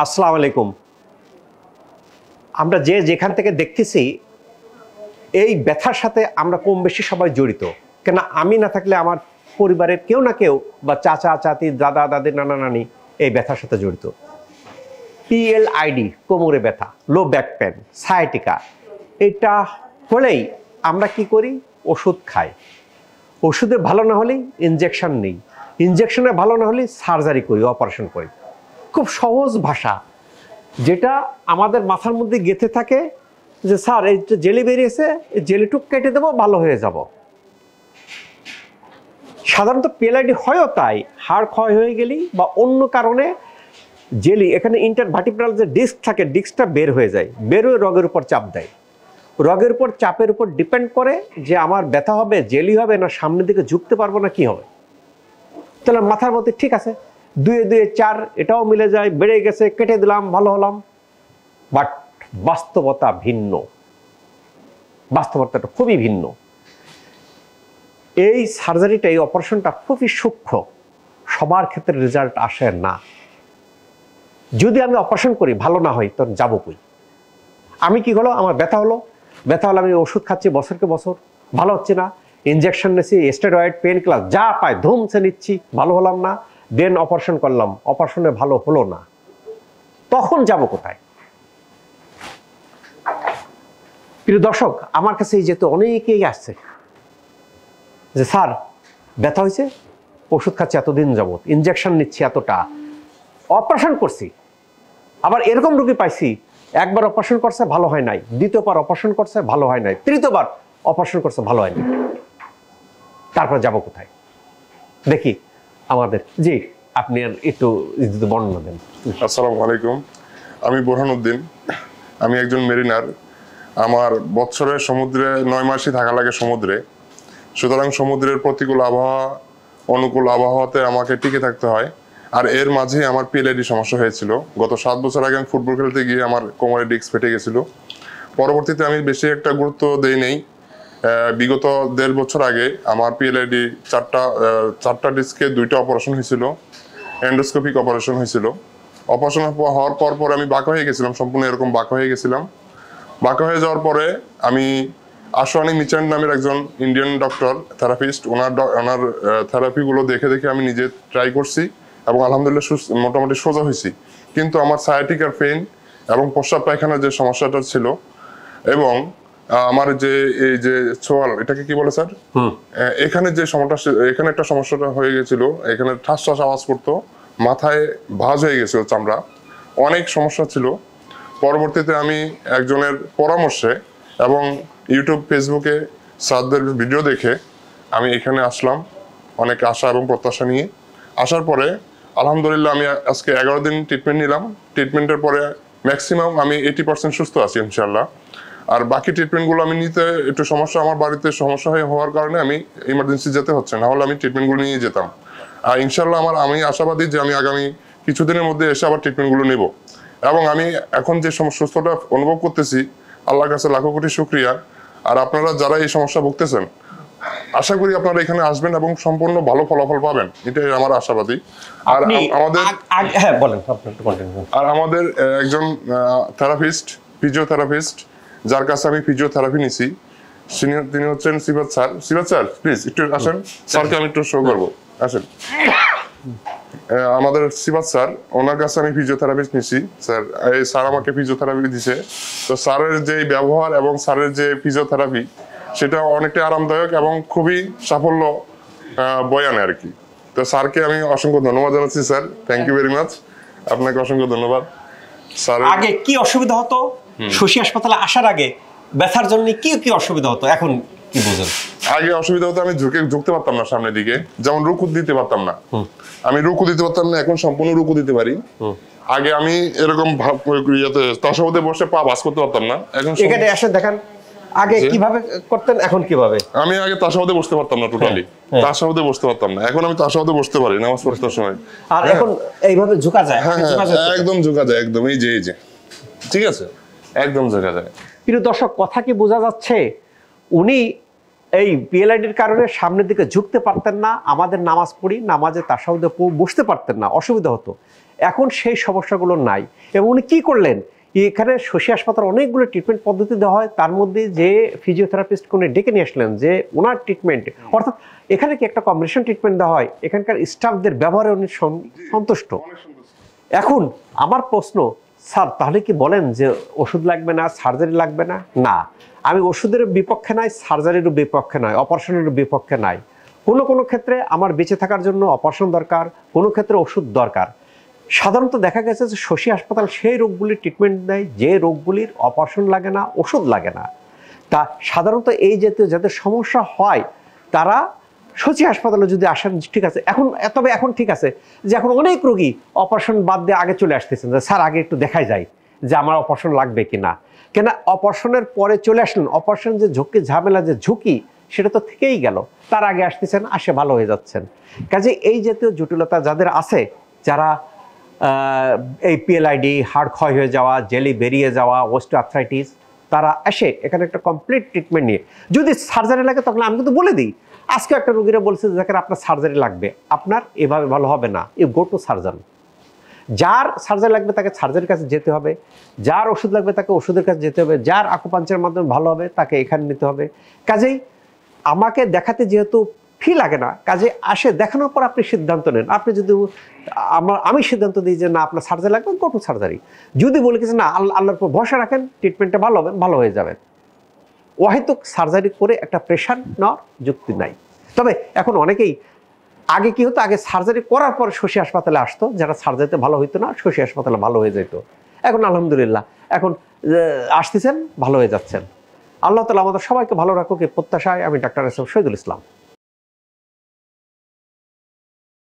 আসসালামু আলাইকুম। আমরা যে যেখান থেকে দেখতেছি এই ব্যথার সাথে আমরা কম বেশি সবাই জড়িত। কেন আমি না থাকলে আমার পরিবারের কেউ না কেউ বা চাচা চাচি দাদা দাদি নানা নানি এই ব্যথার সাথে জড়িত। PLID কোমরে ব্যথা, লো ব্যাক পেন, সায়াটিকা, এটা হলেই আমরা কি করি? ওষুধ খাই। ওষুধে ভালো না হলেই ইনজেকশন নেই, ইনজেকশনে ভালো না হলেই সার্জারি করি, অপারেশন করি। খুব সহজ ভাষা, যেটা আমাদের মাথার মধ্যে গেঁথে থাকে যে স্যার এই যে জেলি বেরিয়েছে, এই জেলিটুক কেটে দেবো, ভালো হয়ে যাব। সাধারণত PLID হয়ও তাই, হাড় ক্ষয় হয়ে গেলেই বা অন্য কারণে জেলি, এখানে ইন্টারভার্টিব্রাল যে ডিস্ক থাকে, ডিস্কটা বের হয়ে যায়, বের হয়ে রগের উপর চাপ দেয়। রগের উপর চাপের উপর ডিপেন্ড করে যে আমার ব্যথা হবে, জেলি হবে, না সামনের দিকে ঝুঁকতে পারবো না কি হবে। তাহলে মাথার মধ্যে ঠিক আছে, 2 এ 2 4, এটাও মিলে যায়, বেড়ে গেছে, কেটে দিলাম, ভালো হলাম। বাট বাস্তবতা ভিন্ন, বাস্তবতাটা খুবই ভিন্ন। এই সার্জারিটা, এই অপারেশনটা খুবই সূক্ষ্ম, সবার ক্ষেত্রে রেজাল্ট আসে না। যদি আমি অপারেশন করি ভালো না হয় তখন যাবো কই? আমি কি হলো, আমার ব্যথা হলো, আমি ওষুধ খাচ্ছি বছরকে বছর, ভালো হচ্ছে না, ইনজেকশন নিচ্ছি, স্টেরয়েড, পেন কিলার যা পায় ধুমসে নিচ্ছি, ভালো হলাম না, দেন অপারেশন করলাম, অপারেশনে ভালো হলো না, তখন যাব কোথায়? প্রিয় দর্শক, আমার কাছে এই যেহেতু অনেকেই আসছে যে স্যার ব্যথা হয়েছে, ওষুধ খাচ্ছি এতদিন যাবত, ইনজেকশন নিচ্ছি এতটা, অপারেশন করছি, আবার এরকম রোগী পাইছি একবার অপারেশন করছে ভালো হয় নাই, দ্বিতীয়বার অপারেশন করছে ভালো হয় নাই, তৃতীয়বার অপারেশন করছে ভালো হয়নি, তারপর যাব কোথায়? দেখি আমাদের, জি আপনি একটু বর্ণনা দেন। আসসালামু আলাইকুম, আমি বোরহানুদ্দিন, আমি একজন মেরিনার। আমার বছরে সমুদ্রে 9 মাসই থাকা লাগে সমুদ্রে। সুতরাং সমুদ্রের প্রতিকূল আবহাওয়া, অনুকূল আবহাওয়াতে আমাকে টিকে থাকতে হয়। আর এর মাঝে আমার PLID সমস্যা হয়েছিল। গত 7 বছর আগে আমি ফুটবল খেলতে গিয়ে আমার কোমরে ডিস্ক ফেটে গেছিল। পরবর্তীতে আমি বেশি একটা গুরুত্ব দেই নেই। বিগত 1.5 বছর আগে আমার PLID 4টা ডিস্কে 2টা অপারেশন হয়েছিল, এন্ডোস্কোপিক অপারেশন হয়েছিল। অপারেশন হওয়ার পর আমি বাঁকা হয়ে গেছিলাম, সম্পূর্ণ এরকম বাঁকা হয়ে গেছিলাম। বাঁকা হয়ে যাওয়ার পরে আমি আশওয়ানি মিচান্ড নামের একজন ইন্ডিয়ান ডক্টর, থেরাপিস্ট, ওনার থেরাপিগুলো দেখে আমি নিজে ট্রাই করছি এবং আলহামদুলিল্লাহ মোটামুটি সোজা হয়েছি। কিন্তু আমার সায়াটিকার পেইন এবং প্রস্রাব পায়খানার যে সমস্যাটা ছিল, এবং আমার যে এই যে ছোয়াল, এটাকে কি বলে স্যার, এখানে যে সমস্যা, এখানে একটা সমস্যাটা হয়ে গেছিল, এখানে ঠাস ঠাস আওয়াজ করতো, মাথায় ভাঁজ হয়ে গেছিল চামড়া, অনেক সমস্যা ছিল। পরবর্তীতে আমি একজনের পরামর্শে এবং ইউটিউব ফেসবুকে স্যারদের ভিডিও দেখে আমি এখানে আসলাম, অনেক আশা এবং প্রত্যাশা নিয়ে। আসার পরে আলহামদুলিল্লাহ আমি আজকে 11 দিন ট্রিটমেন্ট নিলাম। ট্রিটমেন্টের পরে ম্যাক্সিমাম আমি 80% সুস্থ আছি ইনশাল্লাহ। আর বাকি ট্রিটমেন্টগুলো আমি নিতে একটু সমস্যা, আমার বাড়িতে সমস্যা হওয়ার কারণে আমি ইমার্জেন্সি যেতে হচ্ছে, না হলে আমি ট্রিটমেন্টগুলো নিয়ে যেতাম। আর ইনশাল্লাহ আমি আশাবাদী যে আমি আগামী কিছুদিনের মধ্যে এসে আবার ট্রিটমেন্টগুলো নেব। এবং আমি এখন যে সুস্থতা অনুভব করতেছি, আল্লাহর কাছে লাখো কোটি শুকরিয়া। আর আপনারা যারা এই সমস্যা ভুগতেছেন, আশা করি আপনারা এখানে আসবেন এবং সম্পূর্ণ ভালো ফলাফল পাবেন, এটাই আমার আশাবাদী। আর আমাদের আমাদের একজন থেরাপিস্ট, ফিজিওথেরাপিস্ট, যার কাছে আমি ফিজিওথেরাপি নিছি, তিনি হচ্ছেন Sibat sir. Sibat sir please একটু আসেন, স্যারকে আমি একটু শো করবো, আসেন। আমাদের সিবাত স্যার, ওনার কাছে আমি ফিজিওথেরাপিস্ট নিছি। স্যার আমাকে ফিজিওথেরাপি দিছে। তো স্যারের যে ব্যবহার এবং স্যারের যে ফিজিওথেরাপি, সেটা অনেকটা আরামদায়ক এবং খুবই সাফল্য বয়ে আনে আর কি। তো স্যারকে আমি অসংখ্য ধন্যবাদ জানাচ্ছি sir, thank you very much, আপনাকে অসংখ্য ধন্যবাদ। স্যার আগে কি অসুবিধা হতো শশী হাসপাতালে আসার আগে, ব্যথার জন্য কি কি অসুবিধা হতো, এখন কি বুঝেন? আগে অসুবিধা হতো, আমি ঝুঁকতে পারতাম না সামনের দিকে, যেমন রুকু দিতে পারতাম না, আমি রুকু দিতে পারতাম না, এখন সম্পূর্ণ রুকু দিতে পারি। আগে আমি এরকম তাসাহুদে বসে পা ভাঁজ করতে পারতাম না, এখন এখানে এসে দেখেন আগে কিভাবে করতেন, এখন কিভাবে। আমি আগে তাসাহুদে বসতে পারতাম না, টোটালি তাসাহুদে বসতে পারতাম না, এখন আমি তাসাহুদে বসতে পারি নামাজ পড়তে সময়। আর এখন এইভাবে ঝুঁকা যায়, একদম ঝুঁকা যায়, একদম এই যে ঠিক আছে, একদম ঝুঁকা যায়। প্রিয় দর্শক, কথা কি বোঝা যাচ্ছে? উনি এই PLIDর কারণে সামনের দিকে ঝুঁকতে পারতেন না, আমাদের নামাজ পড়ি, নামাজে তাসাহুদে বসতে পারতেন না, অসুবিধা হতো। এখন সেই সমস্যাগুলো নাই। এবং উনি কী করলেন, এখানে শশী হাসপাতাল অনেকগুলো ট্রিটমেন্ট পদ্ধতি দেওয়া হয়, তার মধ্যে যে ফিজিওথেরাপিস্ট কোনে ডেকে নিয়ে আসলেন যে ওনার ট্রিটমেন্ট, অর্থাৎ এখানে কি একটা কম্বিনেশন ট্রিটমেন্ট দেওয়া হয়, এখানকার স্টাফদের ব্যবহারে উনি সন্তুষ্ট। এখন আমার প্রশ্ন, স্যার তাহলে কি বলেন যে ওষুধ লাগবে না, সার্জারি লাগবে না? না, আমি ওষুধের বিপক্ষে নাই, সার্জারিরও বিপক্ষে নয়, অপারেশনেরও বিপক্ষে নাই। কোনো কোনো ক্ষেত্রে আমার বেঁচে থাকার জন্য অপারেশন দরকার, কোনো ক্ষেত্রে ওষুধ দরকার। সাধারণত দেখা গেছে যে শশী হাসপাতাল সেই রোগগুলির ট্রিটমেন্ট দেয় যে রোগগুলির অপারেশন লাগে না, ওষুধ লাগে না। তা সাধারণত এই জাতীয় যাদের সমস্যা হয় তারা শশী হাসপাতালে যদি আসেন, ঠিক আছে। তবে এখন ঠিক আছে যে এখন অনেক রোগী অপারেশন বাদ দিয়ে আগে চলে আসতেছেন যে স্যার আগে একটু দেখাই যায় যে আমার অপারেশন লাগবে কিনা। কেন অপারেশনের পরে চলে আসলেন, অপারেশন যে ঝুঁকি ঝামেলা যে ঝুঁকি সেটা তো থেকেই গেল, তার আগে আসতেছেন, আসে ভালো হয়ে যাচ্ছেন। কাজে এই জাতীয় জটিলতা যাদের আছে, যারা এই পিএলআইডি, হাড় ক্ষয় হয়ে যাওয়া, জেলি বেরিয়ে যাওয়া, অস্টিওআর্থ্রাইটিস, তারা আসে এখানে একটা কমপ্লিট ট্রিটমেন্ট নিয়ে। যদি সার্জারি লাগে তখন আমি কিন্তু বলে দিই, আজকে একটা রোগীরা বলছে যে আপনার সার্জারি লাগবে, আপনার এভাবে ভালো হবে না, ইউ গো টু সার্জন। যার সার্জারি লাগবে তাকে সার্জারির কাছে যেতে হবে, যার ওষুধ লাগবে তাকে ওষুধের কাছে যেতে হবে, যার আকুপাঞ্চারের মাধ্যমে ভালো হবে তাকে এখানে নিতে হবে। কাজেই আমাকে দেখাতে যেহেতু ফি লাগে না, কাজে আসে দেখানোর পর আপনি সিদ্ধান্ত নেন। আপনি যদি আমি সিদ্ধান্ত দিই যে না আপনার সার্জারি লাগবে, গো টু সার্জারি। যদি বলে কিছু না, আল্লাহর উপর ভরসা রাখেন, ট্রিটমেন্টটা ভালো হবে, ভালো হয়ে যাবেন। হয়তো সার্জারি করে একটা প্রেশার নেওয়ার যুক্তি নাই। তবে এখন অনেকেই, আগে কি হতো, আগে সার্জারি করার পর শশী হাসপাতালে আসতো, যারা সার্জারিতে ভালো হইতো না শশী হাসপাতালে ভালো হয়ে যেত। এখন আলহামদুলিল্লাহ এখন আসতেছেন, ভালো হয়ে যাচ্ছেন। আল্লাহ তাআলা আমাদের সবাইকে ভালো রাখুক এই প্রত্যাশায় আমি doctor S M Shahidul Islam.